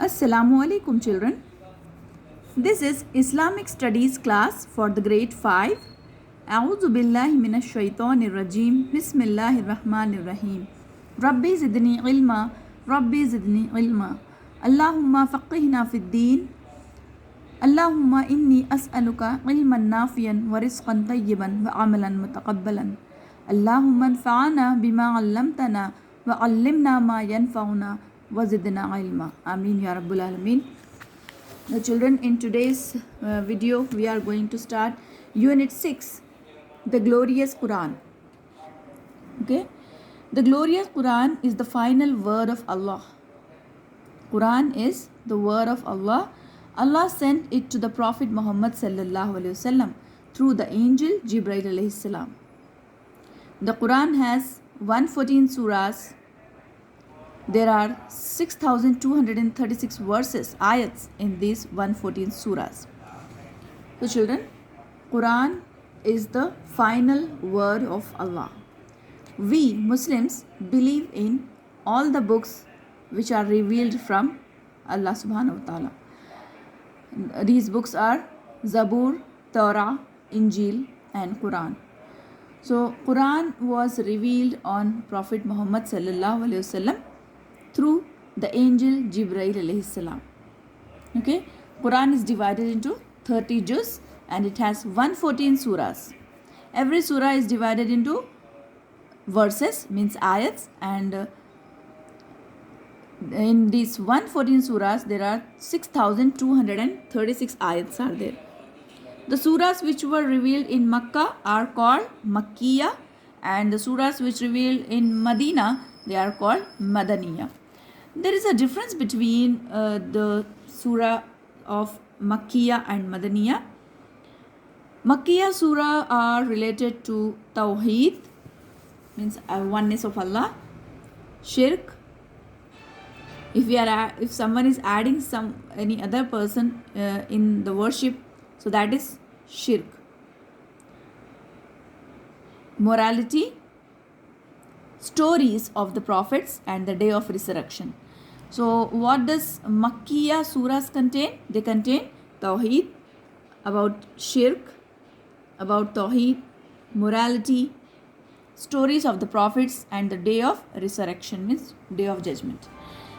Assalamu alaikum children. This is Islamic Studies class for the grade 5. A'udhu billahi minash shaitanir rajim. Bismillahir rahmanir rahim. Rabbi zidni ilma. Rabbi zidni ilma. Allahumma faqihna fid deen. Allahumma inni as'aluka ilman nafiyan wa rizqan tayyiban wa amalan mutaqabbalan. Allahumma anfa'ana bima 'allamtana wa 'allimna ma yanfa'una wa zidna ilma. Ameen ya rabbul alameen. Now children, in today's video we are going to start unit 6, the glorious Quran. Okay, the glorious Quran is the final word of Allah. Quran is the word of Allah. Allah sent it to the Prophet Muhammad sallallahu alaihi wasallam through the angel Jibreel alayhi salam. The Quran has 114 surahs. There are 6,236 verses, ayats in these 114 surahs. So children, Quran is the final word of Allah. We Muslims believe in all the books which are revealed from Allah subhanahu wa ta'ala. These books are Zabur, Torah, Injil and Quran. So Quran was revealed on Prophet Muhammad sallallahu alaihi wasallam through the angel Jibreel alayhi salam. Okay, Quran is divided into 30 juz and it has 114 surahs. Every surah is divided into verses, means ayats, and in these 114 surahs there are 6,236 ayats are there. The surahs which were revealed in Makkah are called Makkiya, and the surahs which revealed in Medina, they are called Madaniya. There is a difference between the surah of Makkiya and Madaniya. Makkiya surah are related to Tawheed, means oneness of Allah, Shirk. If someone is adding any other person in the worship, so that is Shirk. Morality, stories of the prophets and the day of resurrection. So what does Makkiya surahs contain? They contain Tawheed, about Shirk, about Tawheed, morality, stories of the prophets and the day of resurrection, means day of judgment.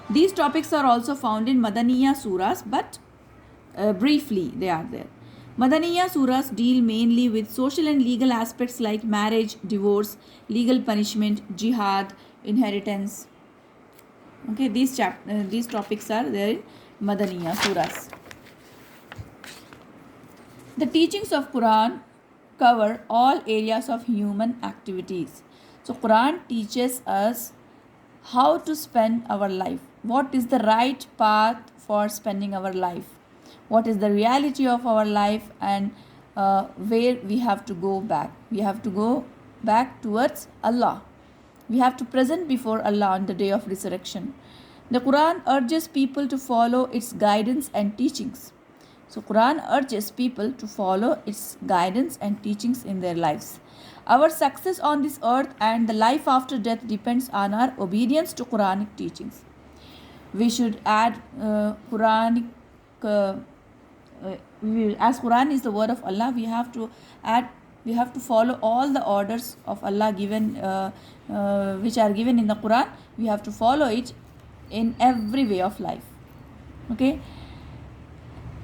These topics are also found in Madaniya surahs, but briefly they are there. Madaniya surahs deal mainly with social and legal aspects like marriage, divorce, legal punishment, jihad, inheritance. Okay, these topics are there in Madaniya surahs. The teachings of Quran cover all areas of human activities. So Quran teaches us how to spend our life. What is the right path for spending our life? What is the reality of our life, and where we have to go back? We have to go back towards Allah. We have to present before Allah on the day of resurrection. The Quran urges people to follow its guidance and teachings. So Quran urges people to follow its guidance and teachings in their lives. Our success on this earth and the life after death depends on our obedience to Quranic teachings. We should add Quranic, as Quran is the word of Allah, we have to follow all the orders of Allah given, which are given in the Quran. We have to follow it in every way of life. Okay.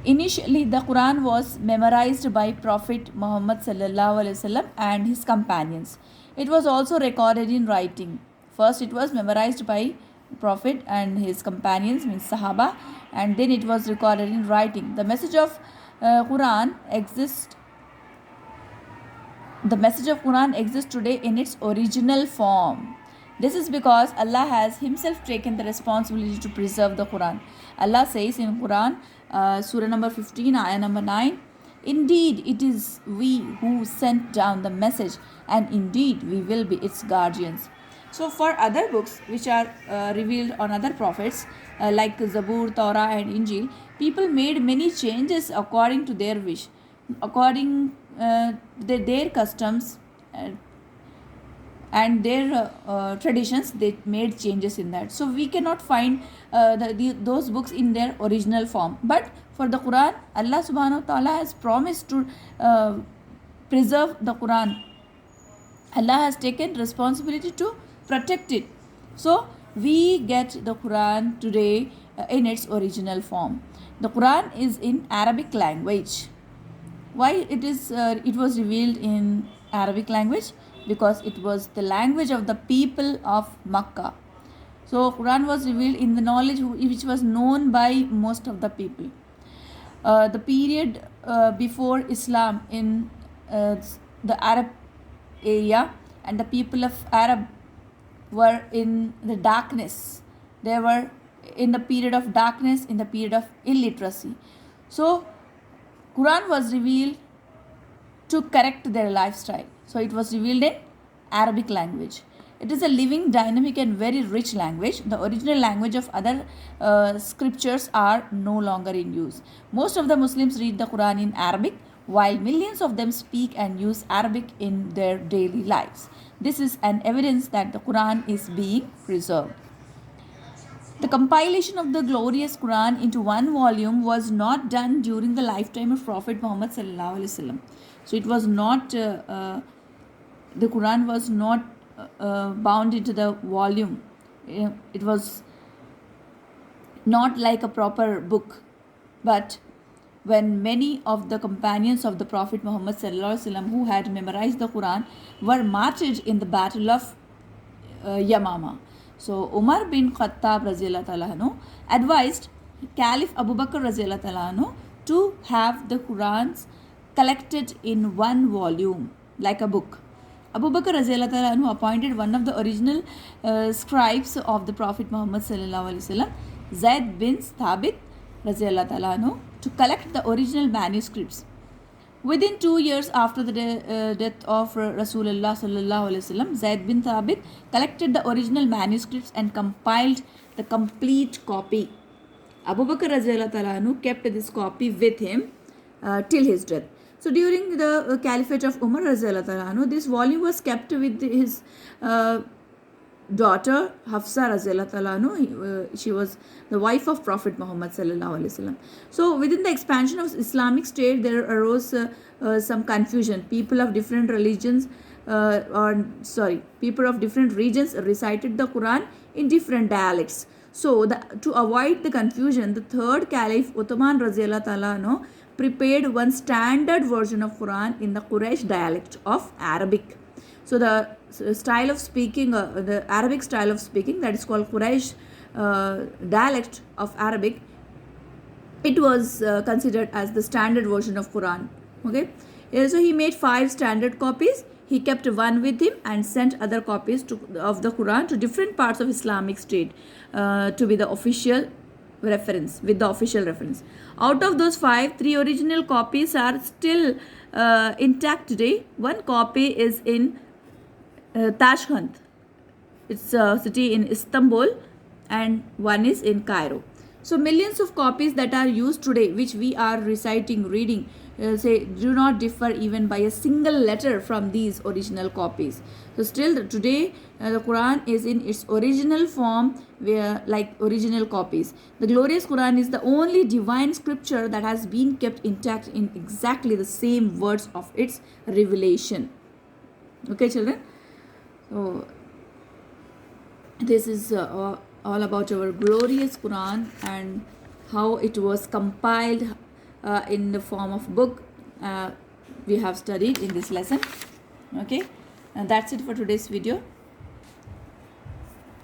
Initially, the Quran was memorized by Prophet Muhammad sallallahu alaihi wasallam and his companions. It was also recorded in writing. First, it was memorized by Prophet and his companions, means Sahaba, and then it was recorded in writing. The message of Quran exists. The message of Quran exists today in its original form. This is because Allah has Himself taken the responsibility to preserve the Quran. Allah says in Quran, Surah number 15, ayah number 9, "Indeed, it is we who sent down the message, and indeed we will be its guardians." So for other books which are revealed on other prophets, like Zabur, Torah and Injil, people made many changes according to their wish, according their customs, and their traditions, they made changes in that. So we cannot find those books in their original form. But for the Quran, Allah subhanahu wa ta'ala has promised to preserve the Quran. Allah has taken responsibility to protect it. So we get the Quran today in its original form. The Quran is in Arabic language. Why it was revealed in Arabic language? Because it was the language of the people of Makkah. So Quran was revealed in the knowledge which was known by most of the people. The period before Islam in the Arab area, and the people of Arab were in the darkness. They were in the period of darkness, in the period of illiteracy. So Quran was revealed to correct their lifestyle. So it was revealed in Arabic language. It is a living, dynamic and very rich language. The original language of other scriptures are no longer in use. Most of the Muslims read the Quran in Arabic, while millions of them speak and use Arabic in their daily lives. This is an evidence that the Quran is being preserved. The compilation of the glorious Quran into one volume was not done during the lifetime of Prophet Muhammad sallallahu alaihi wasallam. So it was not, the Quran was not bound into the volume. It was not like a proper book. But when many of the companions of the Prophet Muhammad sallallahu alaihi wasallam who had memorized the Quran were martyred in the battle of Yamama. So Umar bin Khattab Raziyallahu Ta'ala Anhu advised Caliph Abu Bakr Raziyallahu Ta'ala Anhu to have the Qurans collected in one volume like a book. Abu Bakr Raziyallahu Ta'ala Anhu appointed one of the original scribes of the Prophet Muhammad sallallahu alaihi wasallam, Zaid bin Thabit Raziyallahu Ta'ala Anhu, to collect the original manuscripts. Within 2 years after the death of Rasulullah sallallahu alaihi wasallam, Zaid bin Thabit collected the original manuscripts and compiled the complete copy. Abu Bakr Raziyallahu Ta'ala Anhu kept this copy with him till his death. So during the caliphate of Umar Raziyallahu Ta'ala Anhu, this volume was kept with his daughter Hafsa Raziyallahu Ta'ala Anhu. She was the wife of Prophet Muhammad sallallahu alaihi wasallam. So within the expansion of Islamic State, there arose some confusion. People of different religions, people of different regions recited the Quran in different dialects. So to avoid the confusion, the third Caliph Uthman Raziyallahu Ta'ala Anhu prepared one standard version of Quran in the Quraysh dialect of Arabic. So the style of speaking, the Arabic style of speaking, that is called Quraysh dialect of Arabic, it was considered as the standard version of Quran. Okay, so he made 5 standard copies. He kept one with him and sent other copies of the Quran to different parts of Islamic State to be the official reference, with the official reference. Out of those 5, 3 original copies are still intact today. One copy is in Tashkent. It's a city in Istanbul, and one is in Cairo. So millions of copies that are used today, which we are reciting, reading, do not differ even by a single letter from these original copies. So still today the Quran is in its original form, like original copies. The glorious Quran is the only divine scripture that has been kept intact in exactly the same words of its revelation. Okay, children. So this is all about our glorious Quran and how it was compiled in the form of book. We have studied in this lesson. Okay, and that's it for today's video.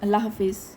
Allah Hafiz.